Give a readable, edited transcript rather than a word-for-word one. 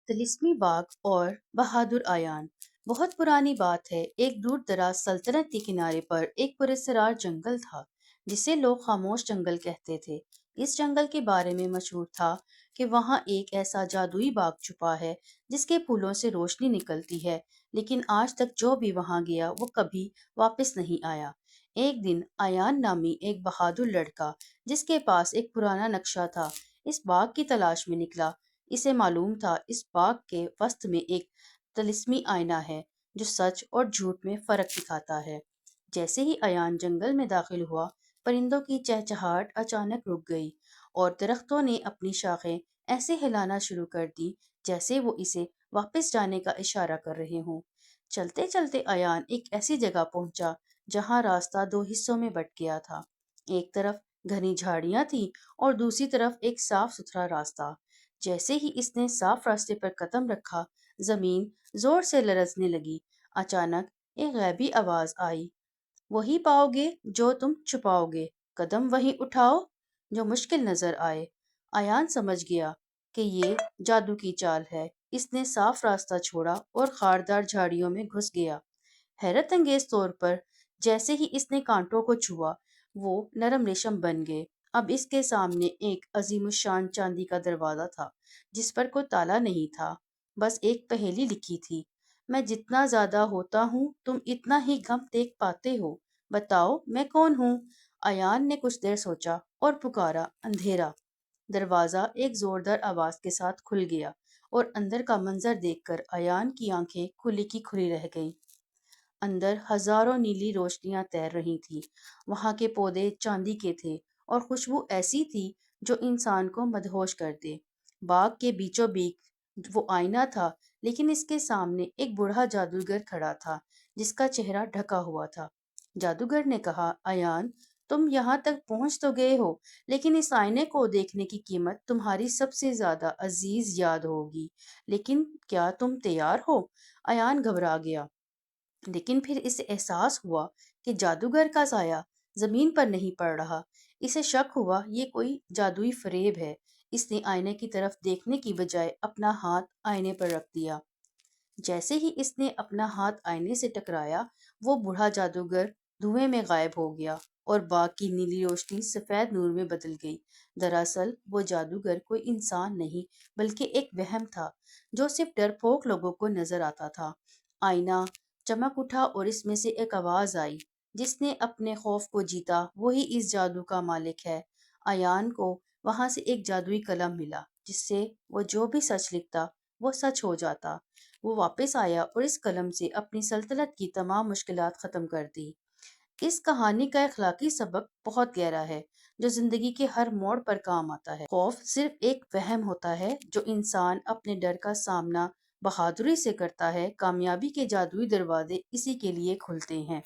तिलिस्मी बाग और बहादुर आयान। बहुत पुरानी बात है, एक दूर दराज सल्तनत के किनारे पर एक पुरस्कार जंगल था जिसे लोग खामोश जंगल कहते थे। इस जंगल के बारे में मशहूर था कि वहाँ एक ऐसा जादुई बाग छुपा है जिसके फूलों से रोशनी निकलती है, लेकिन आज तक जो भी वहाँ गया वो कभी वापस नहीं आया। एक दिन आयान नामी एक बहादुर लड़का जिसके पास एक पुराना नक्शा था, इस बाग की तलाश में निकला। इसे मालूम था इस बाग के वस्त में एक तिलिस्मी आईना है जो सच और झूठ में फर्क दिखाता है। जैसे ही अयान जंगल में दाखिल हुआ, परिंदों की चहचहाट अचानक रुक गई और दरख्तों ने अपनी शाखें ऐसे हिलाना शुरू कर दी जैसे वो इसे वापस जाने का इशारा कर रहे हों। चलते चलते अयान एक ऐसी जगह पहुंचा जहां रास्ता दो हिस्सों में बट गया था। एक तरफ घनी झाड़ियां थी और दूसरी तरफ एक साफ सुथरा रास्ता। जैसे ही इसने साफ रास्ते पर कदम रखा, जमीन जोर से लरजने लगी। अचानक एक गैबी आवाज आई, वही पाओगे जो तुम छुपाओगे, कदम वही उठाओ जो मुश्किल नजर आए। अयान समझ गया कि ये जादू की चाल है। इसने साफ रास्ता छोड़ा और खारदार झाड़ियों में घुस गया। हैरत अंगेज तौर पर जैसे ही इसने कांटों को छुआ, वो नरम रेशम बन गए। अब इसके सामने एक अजीमुशान चांदी का दरवाजा था जिस पर कोई ताला नहीं था, बस एक पहेली लिखी थी। मैं जितना ज्यादा होता हूँ तुम इतना ही गम देख पाते हो, बताओ मैं कौन हूँ। अयान ने कुछ देर सोचा और पुकारा, अंधेरा। दरवाजा एक जोरदार आवाज के साथ खुल गया और अंदर का मंजर देखकर अयान की आंखें खुली की खुली रह गईं। अंदर हजारों नीली रोशनियां तैर रही थी। वहां के पौधे चांदी के थे और खुशबू ऐसी थी जो इंसान को मदहोश कर दे। बाग के बीचों बीच वो आईना था, लेकिन इसके सामने एक बूढ़ा जादूगर खड़ा था जिसका चेहरा ढका हुआ था। जादूगर ने कहा, अयान, तुम यहाँ तक पहुंच तो गए हो, लेकिन इस आईने को देखने की कीमत तुम्हारी सबसे ज्यादा अजीज याद होगी। लेकिन क्या तुम तैयार हो? अयान घबरा गया, लेकिन फिर इसे एहसास हुआ कि जादूगर का साया जमीन पर नहीं पड़ रहा। इसे शक हुआ ये कोई जादुई फरेब है। इसने आईने की तरफ देखने की बजाय अपना हाथ आईने पर रख दिया। जैसे ही इसने अपना हाथ आईने से टकराया, वो बूढ़ा जादूगर धुएं में गायब हो गया और बाग की नीली रोशनी सफेद नूर में बदल गई। दरअसल वो जादूगर कोई इंसान नहीं, बल्कि एक वहम था जो सिर्फ डरपोक लोगों को नजर आता था। आईना चमक उठा और इसमें से एक आवाज आई, जिसने अपने खौफ को जीता वही इस जादू का मालिक है। अयान को वहां से एक जादुई कलम मिला जिससे वो जो भी सच लिखता वो सच हो जाता। वो वापस आया और इस कलम से अपनी सल्तनत की तमाम मुश्किलात खत्म कर दी। इस कहानी का अखलाकी सबक बहुत गहरा है जो जिंदगी के हर मोड़ पर काम आता है। खौफ सिर्फ एक वहम होता है जो इंसान अपने डर का सामना बहादुरी से करता है। कामयाबी के जादुई दरवाजे इसी के लिए खुलते हैं।